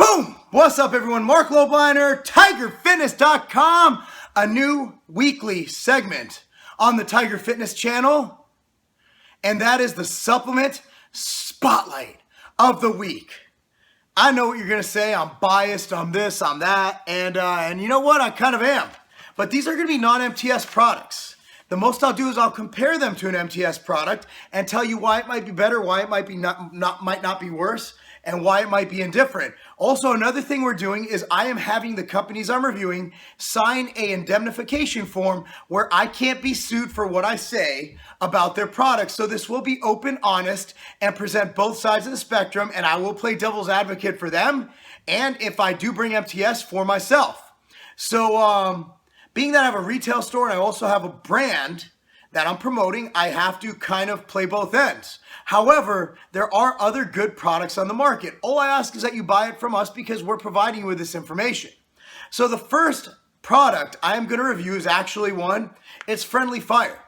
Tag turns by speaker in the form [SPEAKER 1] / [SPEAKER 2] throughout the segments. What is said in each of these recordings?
[SPEAKER 1] Boom! What's up, everyone? Marc Lobliner, TigerFitness.com, a new weekly segment on the Tiger Fitness channel, and that is the supplement spotlight of the week. I know what you're going to say. I'm biased, I'm this, I'm that, and you know what? I kind of am. But these are going to be non-MTS products. The most I'll do is I'll compare them to an MTS product and tell you why it might be better, why it might be might not be worse, and why it might be indifferent. Also, another thing we're doing is I am having the companies I'm reviewing sign an indemnification form where I can't be sued for what I say about their products. So this will be open, honest, and present both sides of the spectrum, and I will play devil's advocate for them, and if I do bring MTS, for myself. So, being that I have a retail store and I also have a brand that I'm promoting, I have to kind of play both ends. However, there are other good products on the market. All I ask is that you buy it from us because we're providing you with this information. So the first product I am going to review is actually one, it's Friendly Fire.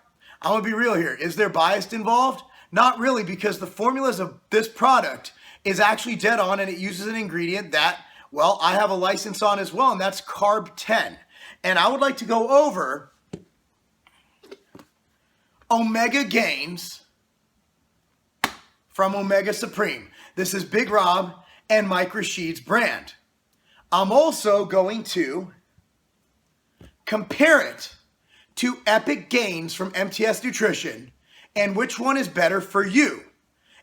[SPEAKER 1] I'm going to be real here. Is there bias involved? Not really, because the formulas of this product is actually dead on, and it uses an ingredient that, well, I have a license on as well, and that's Carb 10. And I would like to go over Omega Gains from Omega Supreme. This is Big Rob and Mike Rashid's brand. I'm also going to compare it to Epic Gains from MTS Nutrition and which one is better for you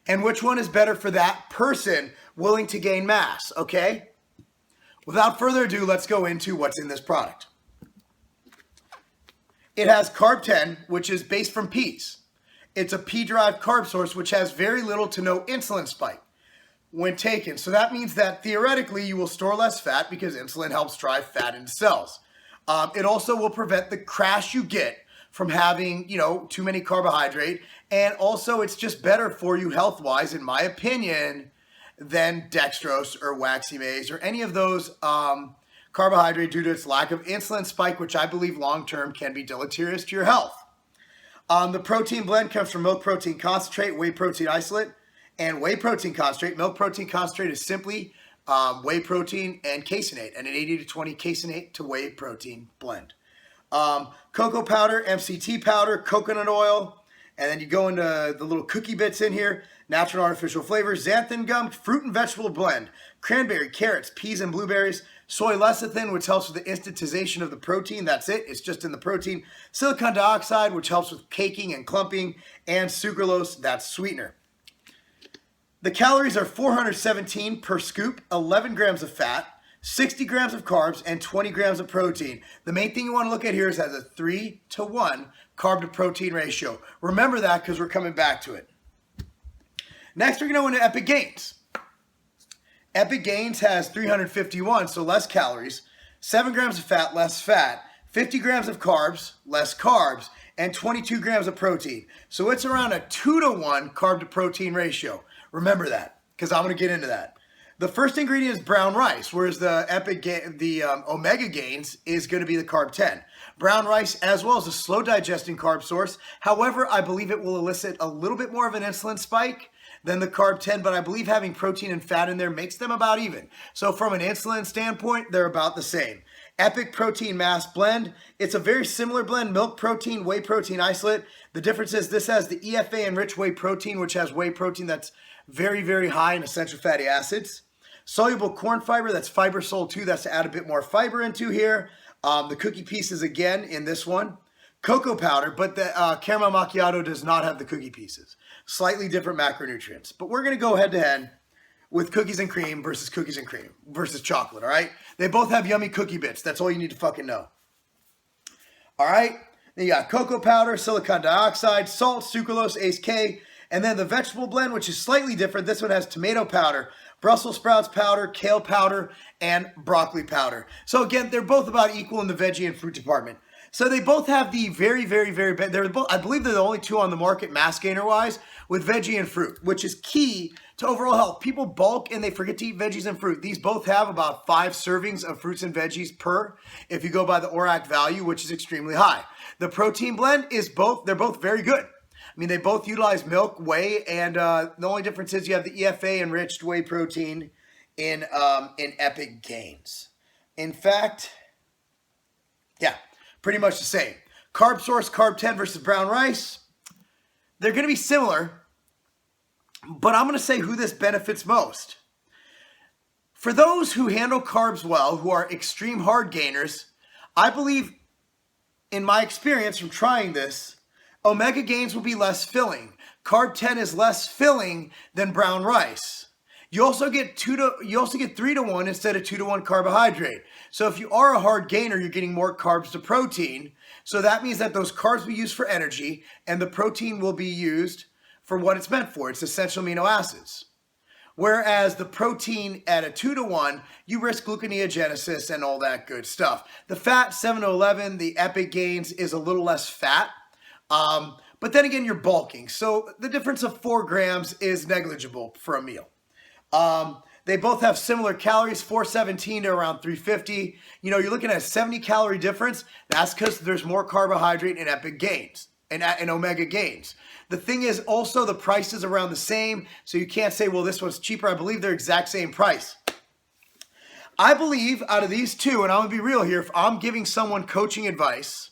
[SPEAKER 1] and which one is better for that person willing to gain mass, okay? Without further ado, let's go into what's in this product. It has Carb 10, which is based from peas. It's a pea-derived carb source, which has very little to no insulin spike when taken. So that means that theoretically you will store less fat because insulin helps drive fat into cells. It also will prevent the crash you get from having, too many carbohydrate. And also it's just better for you health-wise, in my opinion, than dextrose or waxy maize or any of those carbohydrate due to its lack of insulin spike, which I believe long-term can be deleterious to your health. The protein blend comes from milk protein concentrate, whey protein isolate, and whey protein concentrate. Milk protein concentrate is simply whey protein and caseinate, and an 80 to 20 caseinate to whey protein blend. Cocoa powder, MCT powder, coconut oil, and then you go into the little cookie bits in here, natural and artificial flavors, xanthan gum, fruit and vegetable blend, cranberry, carrots, peas, and blueberries, soy lecithin, which helps with the instantization of the protein. That's it. It's just in the protein. Silicon dioxide, which helps with caking and clumping, and sucralose, that's sweetener. The calories are 417 per scoop, 11 grams of fat, 60 grams of carbs, and 20 grams of protein. The main thing you want to look at here is it has a 3-to-1 carb to protein ratio. Remember that because we're coming back to it. Next, we're going to go into Epic Gains. Epic Gains has 351, so less calories, 7 grams of fat, less fat, 50 grams of carbs, less carbs, and 22 grams of protein. So it's around a 2-to-1 carb to protein ratio. Remember that, because I'm going to get into that. The first ingredient is brown rice, whereas the Omega Gains is going to be the Carb 10. Brown rice, as well as a slow digesting carb source. However, I believe it will elicit a little bit more of an insulin spike than the Carb 10, but I believe having protein and fat in there makes them about even. So from an insulin standpoint, they're about the same. Epic Protein Mass Blend, it's a very similar blend, milk protein, whey protein isolate. The difference is this has the EFA enriched whey protein, which has whey protein that's very, very high in essential fatty acids. Soluble corn fiber, that's fiber sol 2, that's to add a bit more fiber into here. The cookie pieces again in this one. Cocoa powder, but the caramel macchiato does not have the cookie pieces. Slightly different macronutrients. But we're going to go head-to-head with cookies and cream versus chocolate, all right? They both have yummy cookie bits. That's all you need to fucking know. All right? Then you got cocoa powder, silicon dioxide, salt, sucralose, ACE K, and then the vegetable blend, which is slightly different. This one has tomato powder, Brussels sprouts powder, kale powder, and broccoli powder. So again, they're both about equal in the veggie and fruit department. So they both have the very, very, very, they're both, I believe they're the only two on the market mass gainer wise with veggie and fruit, which is key to overall health. People bulk and they forget to eat veggies and fruit. These both have about 5 servings of fruits and veggies per, if you go by the ORAC value, which is extremely high. The protein blend is they're both very good. I mean, they both utilize milk, whey, and the only difference is you have the EFA enriched whey protein in Epic Gains. In fact, yeah, pretty much the same. Carb source, carb 10 versus brown rice. They're going to be similar, but I'm going to say who this benefits most. For those who handle carbs well, who are extreme hard gainers, I believe, in my experience from trying this, Omega Gains will be less filling. Carb 10 is less filling than brown rice. You also get 3 to 1 instead of 2 to 1 carbohydrate. So if you are a hard gainer, you're getting more carbs to protein. So that means that those carbs will be used for energy and the protein will be used for what it's meant for. It's essential amino acids. Whereas the protein at a 2 to 1, you risk gluconeogenesis and all that good stuff. The fat, 7 to 11, the Epic Gains is a little less fat. But then again, you're bulking. So the difference of 4 grams is negligible for a meal. They both have similar calories, 417 to around 350. You know, you're looking at a 70 calorie difference. That's because there's more carbohydrate in Epic Gains and Omega Gains. The thing is also the price is around the same. So you can't say, well, this one's cheaper. I believe they're exact same price. I believe out of these two, and I'm going to be real here, if I'm giving someone coaching advice,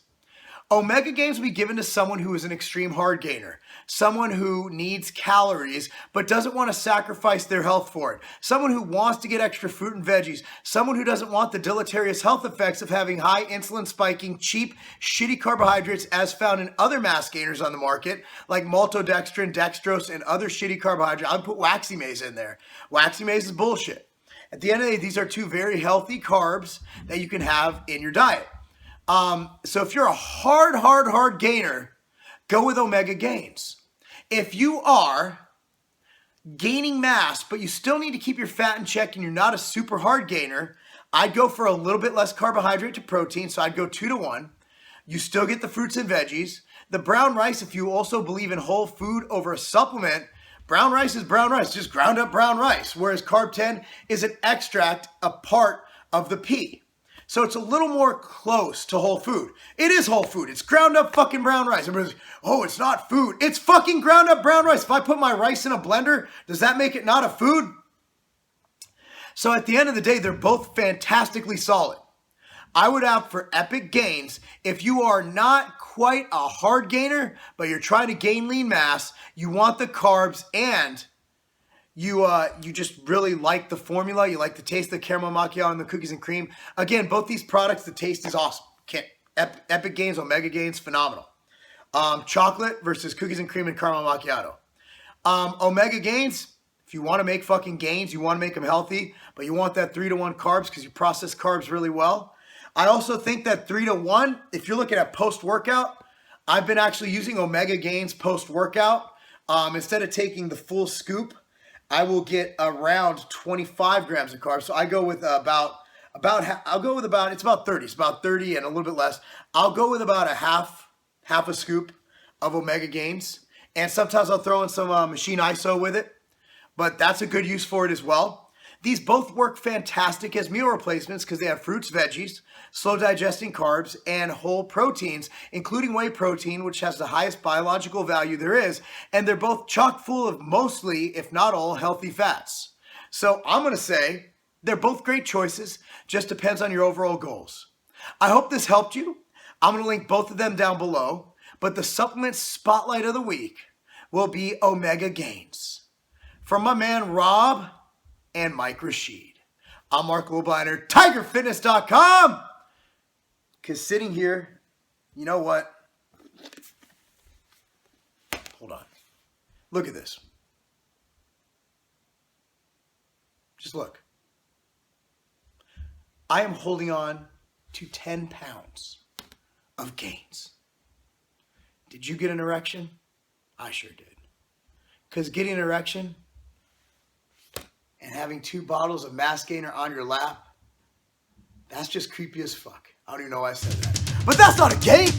[SPEAKER 1] Omega Gains will be given to someone who is an extreme hard gainer, someone who needs calories but doesn't want to sacrifice their health for it, someone who wants to get extra fruit and veggies, someone who doesn't want the deleterious health effects of having high insulin spiking, cheap, shitty carbohydrates as found in other mass gainers on the market like maltodextrin, dextrose, and other shitty carbohydrates. I'd put waxy maize in there. Waxy maize is bullshit. At the end of the day, these are two very healthy carbs that you can have in your diet. So if you're a hard gainer, go with Omega Gains. If you are gaining mass, but you still need to keep your fat in check and you're not a super hard gainer, I'd go for a little bit less carbohydrate to protein. So I'd go 2 to 1. You still get the fruits and veggies. The brown rice, if you also believe in whole food over a supplement, brown rice is brown rice, just ground up brown rice. Whereas carb 10 is an extract, a part of the pea. So it's a little more close to whole food. It is whole food. It's ground up fucking brown rice. Everybody's like, oh, it's not food. It's fucking ground up brown rice. If I put my rice in a blender, does that make it not a food? So at the end of the day, they're both fantastically solid. I would opt for Epic Gains if you are not quite a hard gainer, but you're trying to gain lean mass, you want the carbs, and you just really like the formula. You like the taste of the caramel macchiato and the cookies and cream. Again, both these products, the taste is awesome. Epic Gains, Omega Gains, phenomenal. Chocolate versus cookies and cream and caramel macchiato. Omega Gains, if you want to make fucking gains, you want to make them healthy, but you want that 3 to 1 carbs because you process carbs really well. I also think that 3 to 1, if you're looking at post-workout, I've been actually using Omega Gains post-workout. Instead of taking the full scoop, I will get around 25 grams of carbs. So I go with it's about 30. It's about 30 and a little bit less. I'll go with about a half a scoop of Omega Gains. And sometimes I'll throw in some machine ISO with it. But that's a good use for it as well. These both work fantastic as meal replacements because they have fruits, veggies, slow digesting carbs, and whole proteins, including whey protein, which has the highest biological value there is. And they're both chock full of mostly, if not all, healthy fats. So I'm going to say they're both great choices. Just depends on your overall goals. I hope this helped you. I'm going to link both of them down below. But the supplement spotlight of the week will be Omega Gains. From my man Rob and Mike Rashid. I'm Marc Lobliner, TigerFitness.com. Because sitting here, you know what? Hold on. Look at this. Just look. I am holding on to 10 pounds of gains. Did you get an erection? I sure did. Because getting an erection and having 2 bottles of mass gainer on your lap, that's just creepy as fuck. I don't even know why I said that. But that's not a game.